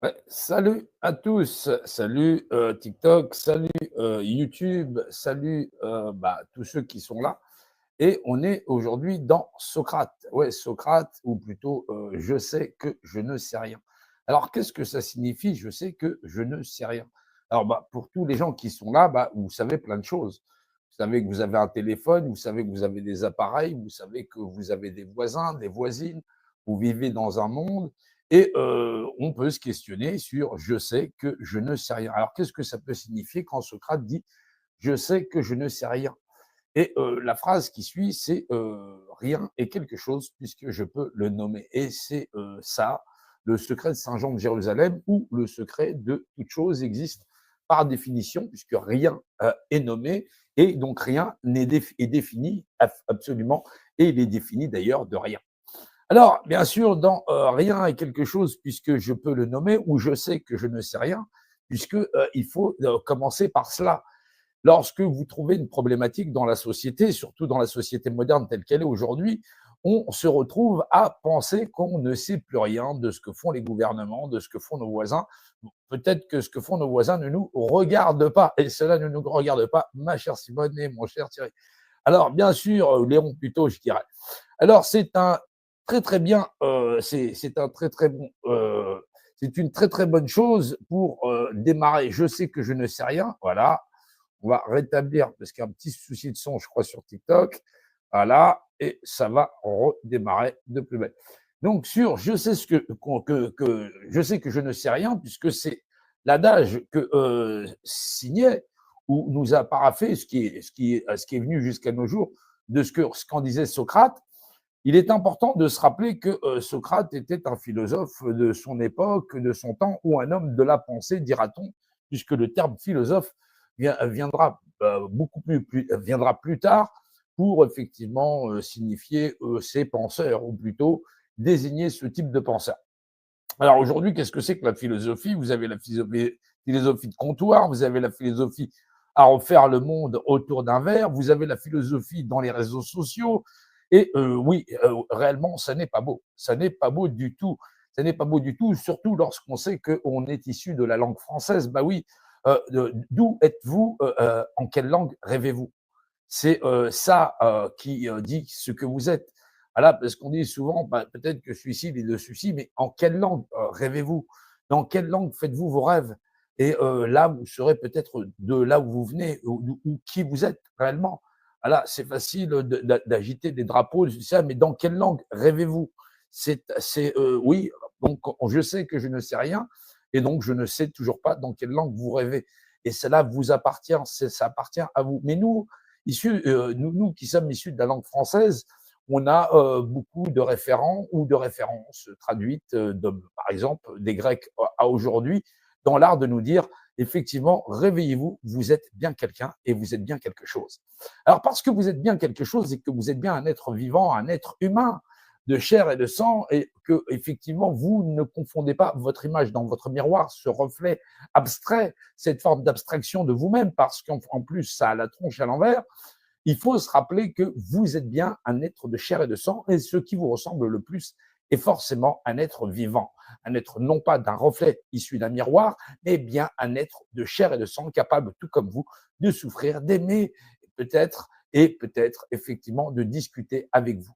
Ouais, salut à tous, salut TikTok, salut YouTube, salut tous ceux qui sont là. Et on est aujourd'hui dans Socrate. Ouais, Socrate, ou plutôt je sais que je ne sais rien. Alors, qu'est-ce que ça signifie? Je sais que je ne sais rien. Alors, pour tous les gens qui sont là, vous savez plein de choses. Vous savez que vous avez un téléphone, vous savez que vous avez des appareils, vous savez que vous avez des voisins, des voisines, vous vivez dans un monde et on peut se questionner sur je sais que je ne sais rien. Alors, qu'est-ce que ça peut signifier quand Socrate dit je sais que je ne sais rien? Et la phrase qui suit, c'est rien est quelque chose puisque je peux le nommer. Et c'est ça, le secret de Saint Jean de Jérusalem, où le secret de toute chose existe par définition, puisque rien est nommé, et donc rien est défini absolument, et il est défini d'ailleurs de rien. Alors, bien sûr, dans rien est quelque chose, puisque je peux le nommer, ou je sais que je ne sais rien, puisque il faut commencer par cela. Lorsque vous trouvez une problématique dans la société, surtout dans la société moderne telle qu'elle est aujourd'hui, on se retrouve à penser qu'on ne sait plus rien de ce que font les gouvernements, de ce que font nos voisins. Peut-être que ce que font nos voisins ne nous regarde pas, et cela ne nous regarde pas, ma chère Simone et mon cher Thierry. Alors, bien sûr, Léon plutôt, je dirais. Alors, c'est un très très bien, c'est un très très bon, c'est une très très bonne chose pour démarrer. Je sais que je ne sais rien, voilà. On va rétablir, parce qu'il y a un petit souci de son, je crois, sur TikTok. Voilà, et ça va redémarrer de plus belle. Donc, sur je sais ce que je sais que je ne sais rien, puisque c'est l'adage que Signet ou nous a parafé, ce qui est venu jusqu'à nos jours de ce qu'en disait Socrate. Il est important de se rappeler que Socrate était un philosophe de son époque, de son temps, ou un homme de la pensée, dira-t-on, puisque le terme philosophe viendra plus tard pour effectivement signifier ces penseurs, ou plutôt désigner ce type de penseur. Alors aujourd'hui, qu'est-ce que c'est que la philosophie? Vous avez la philosophie de comptoir, vous avez la philosophie à refaire le monde autour d'un verre, vous avez la philosophie dans les réseaux sociaux. Et oui, réellement, ça n'est pas beau. Ça n'est pas beau du tout. Ça n'est pas beau du tout, surtout lorsqu'on sait qu'on est issu de la langue française. Bah oui, d'où êtes-vous? En quelle langue rêvez-vous? C'est ça qui dit ce que vous êtes. Voilà, parce qu'on dit souvent, peut-être que celui-ci, il est de celui-ci, mais en quelle langue rêvez-vous? Dans quelle langue faites-vous vos rêves? Et là, vous serez peut-être de là où vous venez, ou qui vous êtes réellement. Voilà, c'est facile d'agiter des drapeaux, ça, mais dans quelle langue rêvez-vous? Oui, donc je sais que je ne sais rien, et donc je ne sais toujours pas dans quelle langue vous rêvez. Et cela vous appartient, ça appartient à vous. Mais nous, nous qui sommes issus de la langue française, on a beaucoup de référents ou de références traduites, par exemple, des Grecs à aujourd'hui, dans l'art de nous dire, effectivement, réveillez-vous, vous êtes bien quelqu'un et vous êtes bien quelque chose. Alors, parce que vous êtes bien quelque chose et que vous êtes bien un être vivant, un être humain, de chair et de sang, et que effectivement vous ne confondez pas votre image dans votre miroir, ce reflet abstrait, cette forme d'abstraction de vous-même, parce qu'en plus ça a la tronche à l'envers. Il faut se rappeler que vous êtes bien un être de chair et de sang, et ce qui vous ressemble le plus est forcément un être vivant, un être non pas d'un reflet issu d'un miroir, mais bien un être de chair et de sang, capable, tout comme vous, de souffrir, d'aimer peut-être, et peut-être effectivement de discuter avec vous.